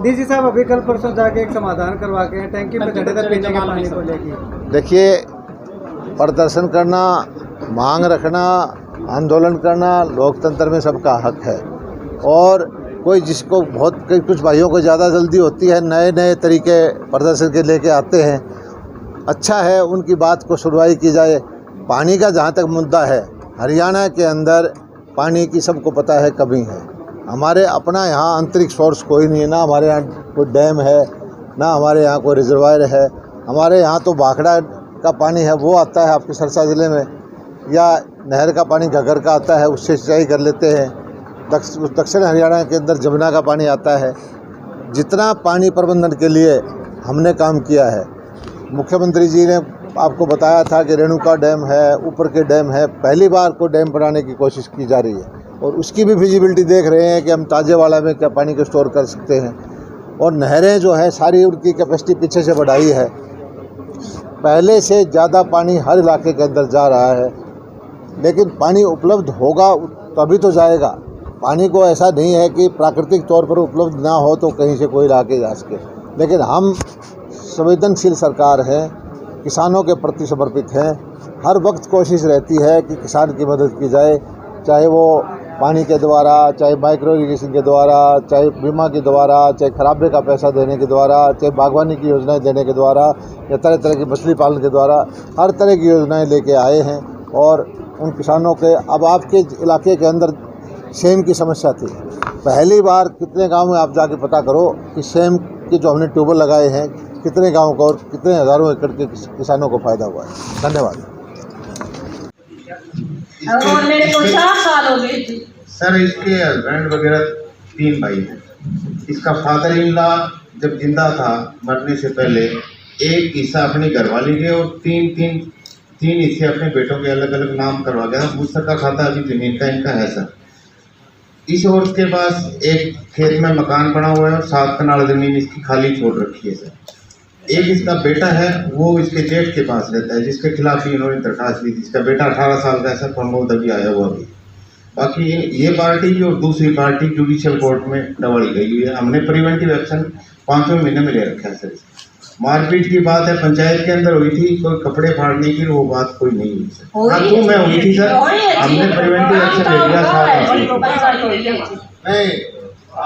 DC साहब अभी कल परसों जाके एक समाधान करवा के हैं, टैंकी पे चढ़े थे पीने के पानी को लेकर। देखिए, प्रदर्शन करना, मांग रखना, आंदोलन करना लोकतंत्र में सबका हक है। और कोई जिसको कुछ भाइयों को ज़्यादा जल्दी होती है, नए नए तरीके प्रदर्शन के लेके आते हैं, अच्छा है, उनकी बात को सुनवाई की जाए। पानी का जहाँ तक मुद्दा है, हरियाणा के अंदर पानी की सबको पता है कमी है। हमारे अपना यहाँ आंतरिक सोर्स कोई नहीं है, ना हमारे यहाँ कोई डैम है, ना हमारे यहाँ कोई रिजर्वायर है। हमारे यहाँ तो भाखड़ा का पानी है, वो आता है आपके सिरसा ज़िले में, या नहर का पानी घग्गर का आता है, उससे सिंचाई कर लेते हैं। दक्षिण हरियाणा के अंदर जमुना का पानी आता है। जितना पानी प्रबंधन के लिए हमने काम किया है, मुख्यमंत्री जी ने आपको बताया था कि रेणुका डैम है, ऊपर के डैम है, पहली बार को डैम बनाने की कोशिश की जा रही है और उसकी भी फिजिबिलिटी देख रहे हैं कि हम ताजेवाला में क्या पानी को स्टोर कर सकते हैं। और नहरें जो है सारी, उनकी कैपेसिटी पीछे से बढ़ाई है। पहले से ज़्यादा पानी हर इलाके के अंदर जा रहा है, लेकिन पानी उपलब्ध होगा तभी तो जाएगा। पानी को ऐसा नहीं है कि प्राकृतिक तौर पर उपलब्ध ना हो तो कहीं से कोई ला के जा सके। लेकिन हम संवेदनशील सरकार है, किसानों के प्रति समर्पित हैं। हर वक्त कोशिश रहती है कि किसान की मदद की जाए, चाहे वो पानी के द्वारा, चाहे माइक्रो इरिगेशन के द्वारा, चाहे बीमा के द्वारा, चाहे खराबे का पैसा देने के द्वारा, चाहे बागवानी की योजनाएं देने के द्वारा, या तरह तरह की मछली पालन के द्वारा, हर तरह की योजनाएं लेके आए हैं। और उन किसानों के, अब आपके इलाके के अंदर सेम की समस्या थी, पहली बार कितने गांव में आप जाके पता करो कि सेम के जो हमने ट्यूबवेल लगाए हैं, कितने गाँव को और कितने हज़ारों एकड़ के किसानों को फ़ायदा हुआ है। धन्यवाद। मेरे को 4 साल हो गए सर। इसके हस्बैंड वगैरह 3 भाई हैं। इसका फादर इन लॉ जब जिंदा था, मरने से पहले, एक हिस्सा अपनी घरवाली के और तीन हिस्से अपने बेटों के अलग अलग नाम करवा गया। दूसरा का खाता अभी जमीन का इनका है सर। इस औरत के पास एक खेत में मकान बना हुआ है और 7 कनाल जमीन इसकी खाली छोड़ रखी है सर। एक इसका बेटा है, वो इसके जेठ के पास रहता है, जिसके खिलाफ भी इन्होंने दरखास्त दी थी। इसका बेटा 18 साल का ऐसा प्रमोद अभी आया हुआ भी। बाकी ये पार्टी की और दूसरी पार्टी जुडिशियल कोर्ट में दबाई गई हुई है। हमने प्रिवेंटिव एक्शन 5वें महीने में ले रखा है सर। मारपीट की बात है, पंचायत के अंदर हुई थी, कोई कपड़े फाड़ने की वो बात कोई नहीं हुई सर। हाँ, तो मैं हुई थी सर, हमने प्रिवेंटिव एक्शन ले लिया। नहीं,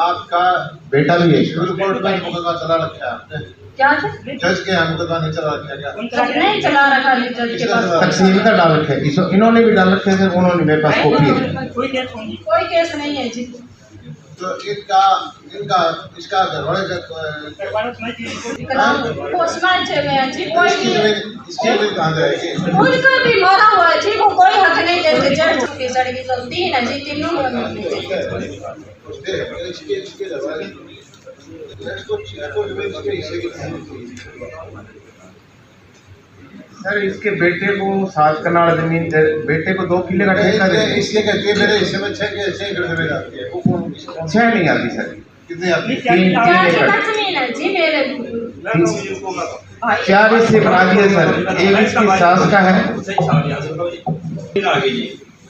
आपका बेटा भी है, सिविल कोर्ट में मुकदमा चला रखा है आपने? क्या जज के यहाँ मुकदमा नहीं चला रखा क्या? नहीं चला रखा, जज के पास तकसीम का डाल रखा है, इन्होंने भी डाल रखे हैं सर। उन्होंने मेरे पास कॉपी है। कोई केस नहीं है जी। तो इसका घरवाले इसकी भी कहाँ जाएगी? उनका भी मरा हुआ है जी, वो कोई हक नहीं देते। जेठ की सड़की चलती है ना जी, तीनों सर। इसके बेटे को 7 कनाल जमीन, बेटे को 2 किले का ठेका दे, इसलिए कहते हैं मेरे हिस्से में 6 जमीन आती है। 6 नहीं आती सर। कितनी आती है? 3 जमीन है जी मेरे। 4 हिस्से बना दिए सर। एक इसकी सास का है।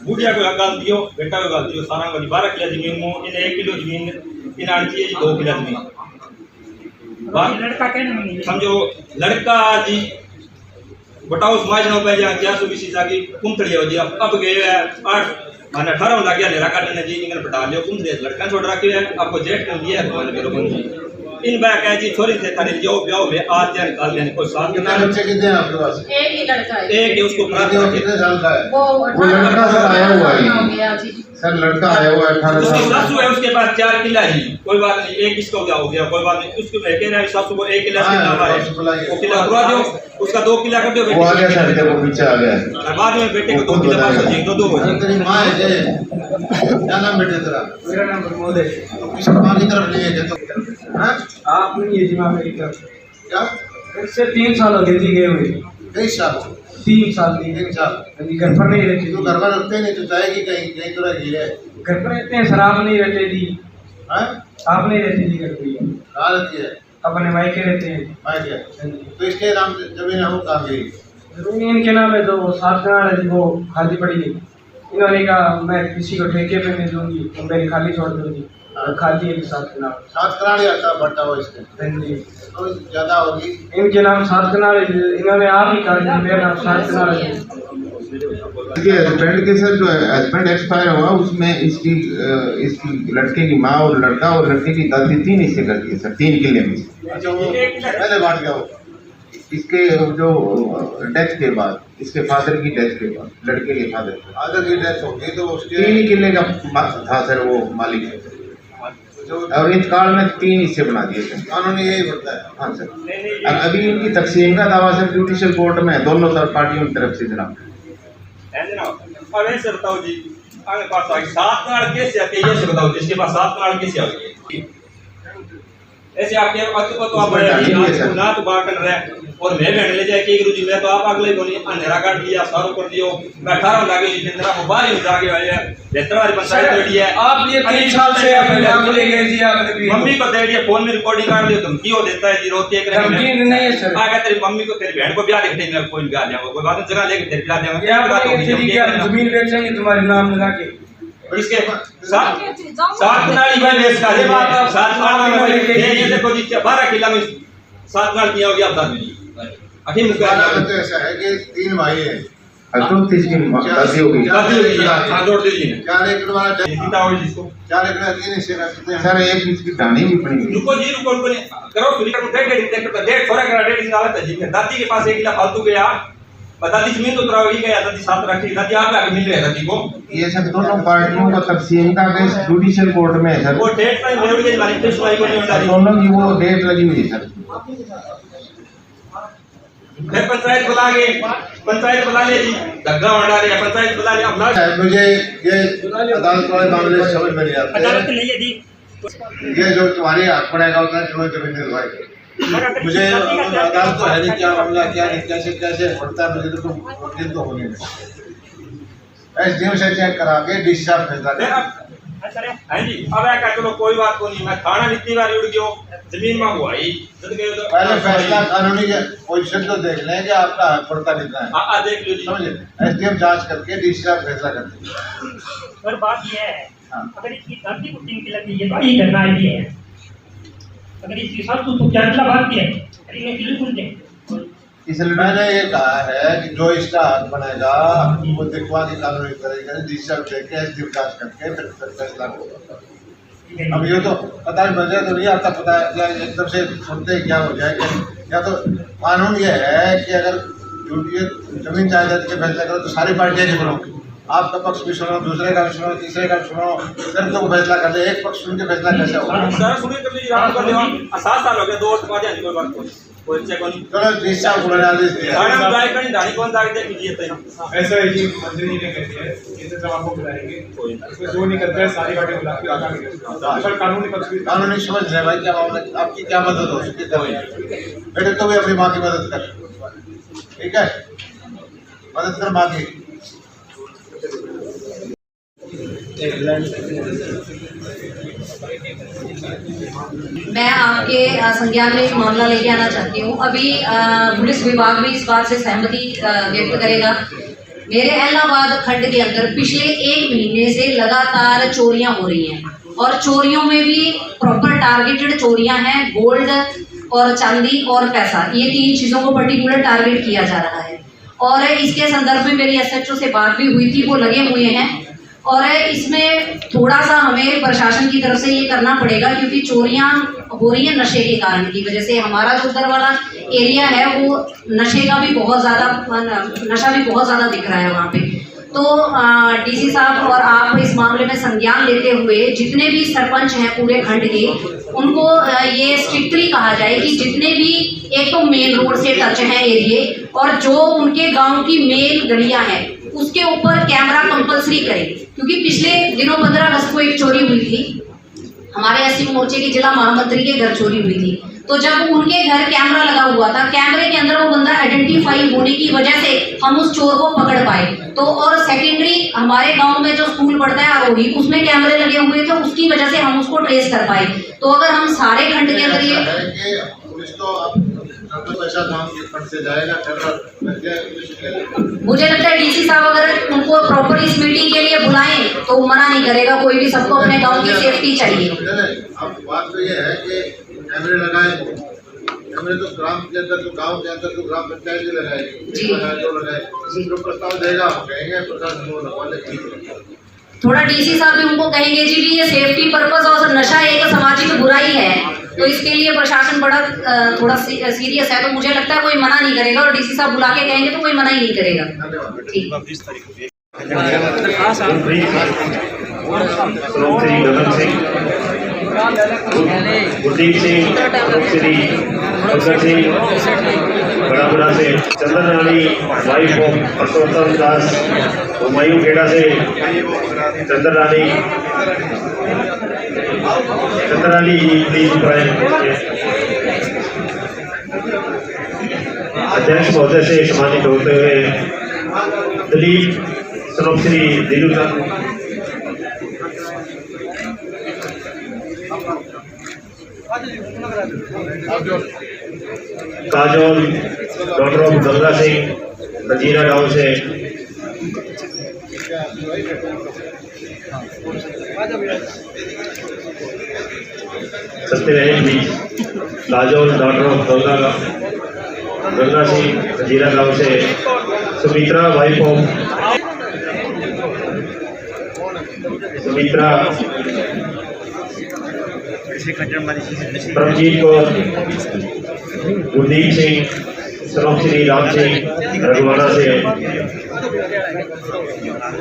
बुढ़िया को गाल दियो, बेटा को गाल दियो, सारा वाली 12 किलो जमीन में इन्हें 1 किलो जमीन इन आंटी 2 किलो जमीन। लड़का कहने समझो लड़का जी बताओ समाज न पे जा 420 जाके कुंतड़ी हो जी। अब गए 8 माने 18 लग गया नेरा काटने जी, इनने बता लियो कुंतड़ी लड़का छोड़ रखे है। आपको जेठ कर दिया है वाले मेरे को इन बैक है जी, छोरी से थाने जो ब्याह में आज जान काल में कोई 7 कितना बच्चे कितने हैं आपके पास? एक ही लड़का है। एक ही उसको कितने साल का है? वो लड़का सर आया हुआ है जी सर। लड़का आया हुआ है 18 साल का। सासू है उसके पास 4 किला जी, कोई बात नहीं। एक इसको क्या हो गया कोई बात नहीं। उसको मैं कह रहा हूं सासू को 1 किला से नाम है, वो किला करवा दो, उसका 2 किला कर दो। वो आ गया सर, देखो पीछे आ गया। बाद में बेटे को 2 किला पास हो जाएगा, 2 हो जाएगा। तेरी मां है जे, क्या नाम बेटे तेरा? मेरा नाम प्रमोद है। किसकी मां की तरफ लिए गए तो? हां, आप नहीं है जी मां मेरी तरफ। क्या? इससे 3 साल हो गए जी गए हुए। 23 साल? 3 साल। घर पर नहीं रहती। तो घर पर रखते नहीं तो जाएगी कहीं तो रहेगी है? घर पर रहते हैं सर, आप नहीं रहते जी। हाँ, आप नहीं रहते जी घर पर? कहाँ रहती है? अपने मायके रहते हैं। मायके? तो इसके नाम जमीन हम कहाँ गई? जमीन इनके नाम है, तो 7 कनाल है जी, वो खाली पड़ी है। इन्होंने कहा मैं किसी को ठेके पे नहीं दूंगी, तो मेरी खाली छोड़ दूंगी। खाली है 7 कनाल। 7 कनाल या था बटा हो इसके जी तो ज़्यादा होगी। इनके नाम 7 कनाल है, इन्होंने आप ही कहा मेरा नाम 7 कनाल है। इसके हस्बैंड के सर जो हस्बैंड एक्सपायर हुआ उसमें इसकी लड़के की माँ और लड़का और लड़के की दादी 3 हिस्से कर दिए सर, 3 किले में। अच्छा वो पहले बांट गया वो इसके जो डेथ के बाद, इसके फादर की डेथ के बाद, लड़के के फादर के फादर की डेथ हो गई तो उसके 3 ही किले का था सर वो मालिक, और इंतकाल में 3 हिस्से बना दिए थे। कानूनी यही होता है। हाँ सर, अब अभी इनकी तकसीम का दावा सर जुडिशियल कोर्ट में है, दोनों पार्टियों की तरफ से जनाब। अब ऐसे बताओ जी, आगे पास आगे 7 कनाल कैसे आते हैं, ये से बताओ जिसके पास 7 कनाल कैसे आ गए ऐसे आपके तो आप ना तो बात कर रहे हैं और मैं बैठ ले जाए कि गुरुजी मैं तो आप अगले को नहीं अंधेरा काट दिया सारों कर दियो मैं 18 लागे जी जिंदरा को बाहर ही जाके वाले बेहतर वाली पंचायत बैठी है। आप ये 3 साल से अपने नाम ले गए जी, आपने भी मम्मी को दे दिया, फोन में रिकॉर्डिंग कर दियो, तुम क्यों देता है जी, रोती है धमकी नहीं है सर। आगे तेरी मम्मी को तेरी बहन को ब्याह देखते मैं कोई ब्याह देंगे कोई बात जगह लेके तेरे ब्याह देंगे क्या बात है, क्या जमीन बेचेंगे तुम्हारे नाम लगा के। इसके 7 कनाल भाई बेच का 7 कनाल में ये देखो जी 12 किला में 7 कनाल किया हो गया आप दादी अठी मुझे तो ऐसा है कि 3 भाई हैं, तो इसकी दादी होगी हां जोड़ दीजिए 4 एकड़ वाला सीता और जिसको 4 एकड़ 3 हिस्से रखते हैं। सर एक इसकी डानी भी पड़ी रुको जी रुको करो फिर डेढ़ थोड़ा करा डेढ़ इसका हालत है जी दादी के पास 1 किला फालतू गया दादी जमीन तो उतराओगी गया दादी साथ रखी दादी आप आगे मिल रहे दादी को ये सब दोनों पार्टियों का तकसीम का केस जुडिशियल कोर्ट में है सर। वो डेट टाइम मेरे लिए हमारी फिर सुनाई को नहीं होता दोनों की वो डेट लगी हुई है सर। फिर पंचायत बुला ले जी धग्गा मंडा रहे पंचायत बुला ले अब ना मुझे ये अदालत वाले मामले समझ में नहीं आते। अदालत के लिए जी ये जो तुम्हारे हाथ पड़ेगा उतना तुम्हें जमीन दिलवाएगी। मुझे अदालत तो है नहीं, क्या मामला क्या नहीं कैसे पड़ता है, मुझे तो वकील तो होने नहीं। एसडीएम से चेक करा के डीसी साहब फैसला करें। हाँ जी अब क्या चलो कोई बात को नहीं मैं थाना इतनी बार उड़ गयो जमीन में हुआ ही पहले फैसला कानूनी के पोजीशन तो देख लें कि आपका हक पड़ता कितना है। हाँ देख लो जी समझे, एसडीएम जांच करके डीसी साहब फैसला करते। पर बात यह है अगर इसकी दादी को 3 किला चाहिए तो ये करना है अगर इसकी सासू तो 4 किला बात है इन्हें बिल्कुल दे। इसलिए मैंने ये कहा है कि जो इसका हक बनेगा वो दिखवा के कानूनी तरीके से डीसी साहब देख के एसडीएम जांच करके फिर फैसला होगा। अब ये तो पता नहीं बन जाए तो नहीं आता पता है क्या एकदम से सुनते ही क्या हो जाएगा। या तो कानून ये है कि अगर जमीन जायदाद के फैसला करो तो सारी पार्टियां जी करो, आपका पक्ष भी सुनो, दूसरे का भी सुनो, तीसरे का भी सुनो, फिर तो फैसला कर ले। एक पक्ष सुन के फैसला कैसे होगा? सर सुनिए कर लीजिए आप कर लियो 7 साल हो गए 2 वर्ष बाद जाने कोई बात कोई चेक नहीं चलो डीसी साहब को आदेश दिया थाना में जाए कहीं दाढ़ी कौन जाके देख लीजिए तो ऐसा है कि मंत्री जी ने कह दिया है इसे सब आपको बुलाएंगे, इसमें जो नहीं करता है सारी बातें बुला के आगा करेंगे। सर कानूनी पक्ष भी कानूनी समझ रहे भाई क्या मामला, आपकी क्या मदद हो सकती है। बेटे तो भी अपनी माँ की मदद कर, ठीक है, मदद कर माँ की। मैं आपके संज्ञान में एक मामला लेके आना चाहती हूँ। अभी पुलिस विभाग भी इस बात से सहमति व्यक्त करेगा। मेरे इलाहाबाद खंड के अंदर पिछले 1 महीने से लगातार चोरियां हो रही हैं और चोरियों में भी प्रॉपर टारगेटेड चोरियां हैं। गोल्ड और चांदी और पैसा, ये 3 चीज़ों को पर्टिकुलर टारगेट किया जा रहा है और इसके संदर्भ में मेरी एसएचओ से बात भी हुई थी, वो लगे हुए हैं और इसमें थोड़ा सा हमें प्रशासन की तरफ से ये करना पड़ेगा क्योंकि चोरियां हो रही हैं नशे के कारण की वजह से। हमारा जो उधर वाला एरिया है वो नशे का भी बहुत ज़्यादा नशा भी बहुत ज़्यादा दिख रहा है वहाँ पे। तो डीसी साहब और आप इस मामले में संज्ञान लेते हुए जितने भी सरपंच हैं पूरे खंड के उनको ये स्ट्रिक्टली कहा जाए कि जितने भी एक तो मेन रोड से टच हैं एरिए और जो उनके गाँव की मेन गलियाँ हैं उसके ऊपर कैमरा कंपलसरी करें क्योंकि पिछले दिनों 15 अगस्त को एक चोरी हुई थी, हमारे एससी मोर्चे के जिला महामंत्री के घर चोरी हुई थी। तो जब उनके घर कैमरा लगा हुआ था, कैमरे के अंदर वो बंदा आइडेंटिफाई होने की वजह से हम उस चोर को पकड़ पाए। तो और सेकेंडरी हमारे गांव में जो स्कूल पढ़ता है आरोही, उसमें कैमरे लगे हुए थे, उसकी वजह से हम उसको ट्रेस कर पाए। तो अगर हम सारे खंड के अंदर ये पुलिस तो पैसा फट से जाएगा मुझे लगता है डीसी साहब अगर उनको प्रॉपर इस मीटिंग के लिए बुलाएं तो मना नहीं करेगा कोई भी, सबको अपने गांव की सेफ्टी चाहिए। अब बात तो ये है कि कैमरे लगाए, कैमरे तो ग्राम के अंदर तो गांव के अंदर तो ग्राम पंचायत ही लगाए, तो लगाए जो प्रस्ताव देगा हम कहेंगे प्रशासन को लगवाने। थोड़ा डीसी साहब भी उनको कहेंगे जी भी ये सेफ्टी पर्पस और नशा एक सामाजिक बुराई है, तो इसके लिए प्रशासन बड़ा थोड़ा सीरियस है, तो मुझे लगता है कोई मना नहीं करेगा, और डीसी साहब बुला के कहेंगे तो कोई मना ही नहीं करेगा। ठीक गुरदीप सिंह, श्री भगत सिंह बड़ाबड़ा से, चंदन रानी वाइफ ऑफ परसोत्तम दास, हुमायूं खेड़ा से चंदन रानी जी प्लीज अध्यक्ष महोदय से सम्मानित होते हुए दिलीप श्री दिलू काजोल डॉक्टर ऑफ गंगा सिंह नजीरा गांव से, सत्यनारायण जी काजोल डॉक्टर ऑफ गंगा सिंह नजीरा गांव से, सुमित्रा वाइफ ऑफ परमजीत कौर, गुरदीप सिंह श्री राम सिंह रघुवाना से,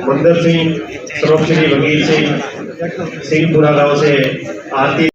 मंदर सिंह श्री वकील सिंह सिंहपुरा गांव से, आरती